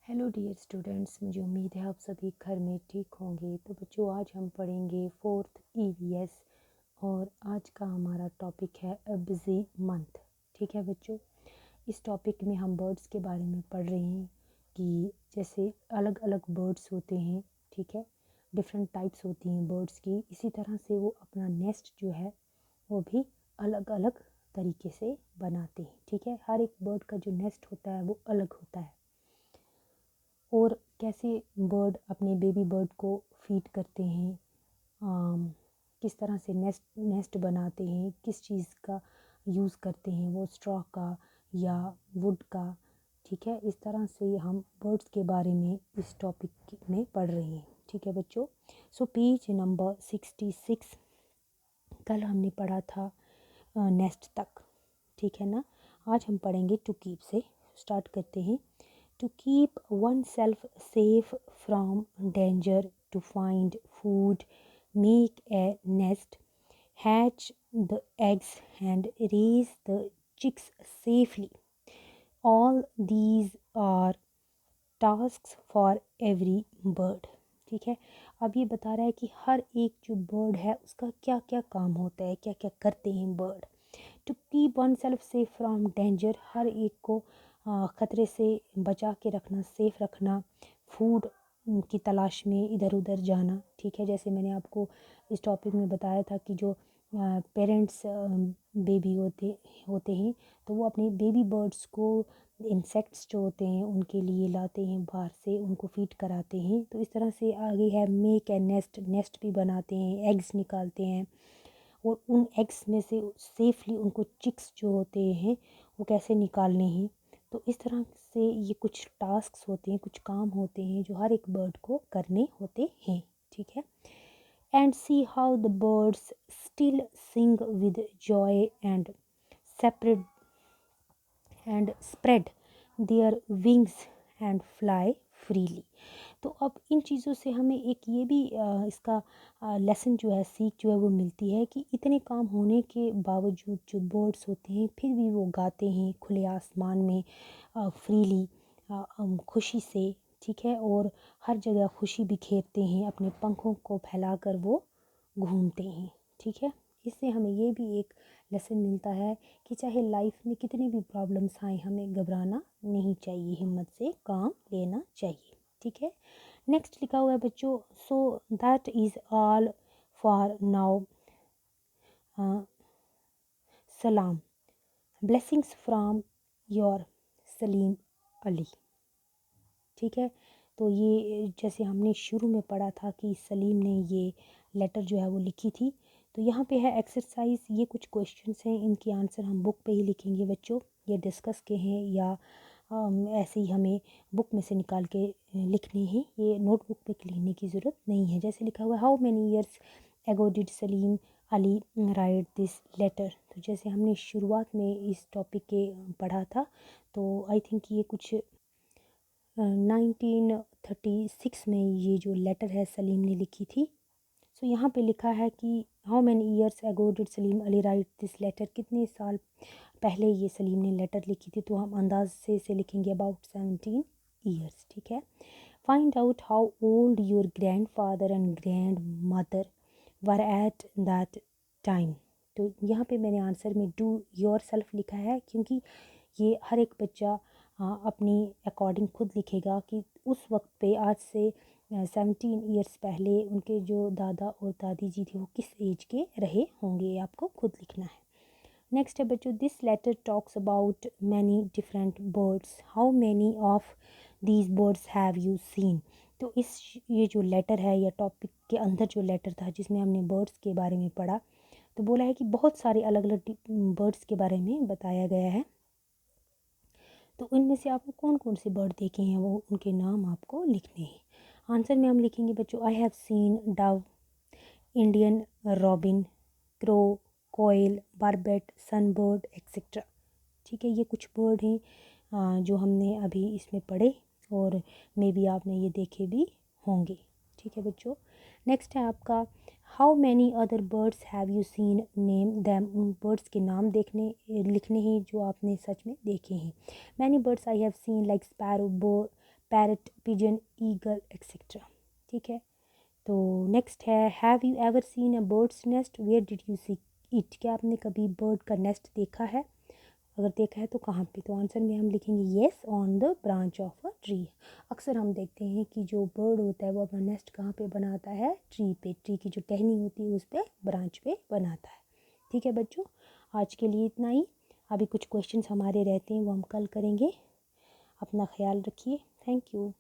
Hello dear students, मुझे उम्मीद है आप सभी घर में ठीक होंगे। तो बच्चों, आज हम पढ़ेंगे 4th EVS और आज का हमारा टॉपिक है अ बिज़ी मंथ। ठीक है बच्चों, इस टॉपिक में हम बर्ड्स के बारे में पढ़ रहे हैं कि जैसे अलग अलग बर्ड्स होते हैं, ठीक है, डिफरेंट टाइप्स होती हैं बर्ड्स की। इसी तरह से वो अपना नेस्ट जो है वो भी अलग अलग तरीके से बनाते हैं। ठीक है, हर एक बर्ड का जो नेस्ट होता है वो अलग होता है। और कैसे बर्ड अपने बेबी बर्ड को फीड करते हैं, किस तरह से नेस्ट बनाते हैं, किस चीज़ का यूज़ करते हैं, वो स्ट्रॉ का या वुड का। ठीक है, इस तरह से हम बर्ड्स के बारे में इस टॉपिक में पढ़ रहे हैं। ठीक है बच्चों, सो पेज नंबर 66 कल हमने पढ़ा था नेस्ट तक। ठीक है ना, आज हम पढ़ेंगे टू कीप से। स्टार्ट करते हैं। To keep oneself safe from danger, to find food, make a nest, hatch the eggs and raise the chicks safely. All these are tasks for every bird. ठीक है, अब ये बता रहा है कि हर एक जो बर्ड है उसका क्या क्या काम होता है, क्या क्या करते हैं bird. To keep oneself safe from danger, हर एक को ख़तरे से बचा के रखना, सेफ रखना। फूड की तलाश में इधर उधर जाना। ठीक है, जैसे मैंने आपको इस टॉपिक में बताया था कि जो पेरेंट्स बेबी होते होते हैं तो वो अपने बेबी बर्ड्स को इंसेक्ट्स जो होते हैं उनके लिए लाते हैं बाहर से, उनको फीड कराते हैं। तो इस तरह से आगे है मेक ए नेस्ट, नेस्ट भी बनाते हैं, एग्स निकालते हैं और उन एग्स में से सेफली उनको चिक्स जो होते हैं वो कैसे निकालने हैं। तो इस तरह से ये कुछ टास्क्स होते हैं, कुछ काम होते हैं जो हर एक बर्ड को करने होते हैं। ठीक है, and see how the birds still sing with Joy and separate and spread their wings and fly freely. तो अब इन चीज़ों से हमें एक ये भी इसका लेसन जो है, सीख जो है वो मिलती है कि इतने काम होने के बावजूद जो बर्ड्स होते हैं फिर भी वो गाते हैं खुले आसमान में फ्रीली, खुशी से। ठीक है, और हर जगह खुशी बिखेरते हैं, अपने पंखों को फैलाकर वो घूमते हैं। ठीक है, इससे हमें ये भी एक लेसन मिलता है कि चाहे लाइफ में कितनी भी प्रॉब्लम्स आए हमें घबराना नहीं चाहिए, हिम्मत से काम लेना चाहिए। ठीक है, नेक्स्ट लिखा हुआ है बच्चों, so that is all for now, सलाम, blessings from your Salim Ali. ठीक है, तो ये जैसे हमने शुरू में पढ़ा था कि सलीम ने ये लेटर जो है वो लिखी थी। तो यहाँ पे है एक्सरसाइज, ये कुछ क्वेश्चंस हैं, इनके आंसर हम बुक पे ही लिखेंगे बच्चों। ये डिस्कस के हैं या ऐसे ही हमें बुक में से निकाल के लिखने हैं, ये नोटबुक पे लिखने की ज़रूरत नहीं है। जैसे लिखा हुआ है, how many years ago did Salim Ali write this letter. तो जैसे हमने शुरुआत में इस टॉपिक के पढ़ा था, तो आई थिंक ये कुछ 1936 में ये जो लेटर है सलीम ने लिखी थी। सो यहाँ पे लिखा है कि how many years ago did Salim Ali write this letter, कितने साल पहले ये सलीम ने लेटर लिखी थी। तो हम अंदाज से लिखेंगे अबाउट 17 ईयर्स। ठीक है, find out how old your grand father and grand mother were at that time. तो यहाँ पे मैंने आंसर में डू योर सेल्फ लिखा है क्योंकि ये हर एक बच्चा अपनी अकॉर्डिंग खुद लिखेगा कि उस वक्त पे आज से 17 ईयर्स पहले उनके जो दादा और दादी जी थे वो किस एज के रहे होंगे, आपको खुद लिखना है। नेक्स्ट है बच्चों, this letter talks about many different birds, how many of these birds have you seen. तो इस ये जो लेटर है या टॉपिक के अंदर जो लेटर था जिसमें हमने बर्ड्स के बारे में पढ़ा, तो बोला है कि बहुत सारे अलग अलग बर्ड्स के बारे में बताया गया है। तो इनमें से आपने कौन कौन से बर्ड देखे हैं वो उनके नाम आपको लिखने हैं। आंसर में हम लिखेंगे बच्चों, I have seen dove, Indian robin, crow, koel, barbet, sunbird et cetera. ठीक है, ये कुछ बर्ड हैं जो हमने अभी इसमें पढ़े और मे बी आपने ये देखे भी होंगे। ठीक है बच्चों, नेक्स्ट है आपका, how many other birds have you scene, name them. उन बर्ड्स के नाम लिखने हैं जो आपने सच में देखे हैं। Many birds I have seen like sparrow, parrot, pigeon, eagle et cetera. ठीक है, तो नेक्स्ट है have you ever seen a bird's nest, where did you see it. क्या आपने कभी बर्ड का नेस्ट देखा है? अगर देखा है तो कहाँ पे? तो आंसर में हम लिखेंगे yes, on the branch of a tree. अक्सर हम देखते हैं कि जो बर्ड होता है वो अपना नेस्ट कहाँ पे बनाता है? ट्री पे। ट्री की जो टहनी होती है उस पर, ब्रांच पे बनाता है। ठीक है बच्चों, आज के लिए इतना ही। अभी कुछ क्वेश्चंस हमारे रहते हैं वो हम कल करेंगे। अपना ख्याल रखिए। Thank you.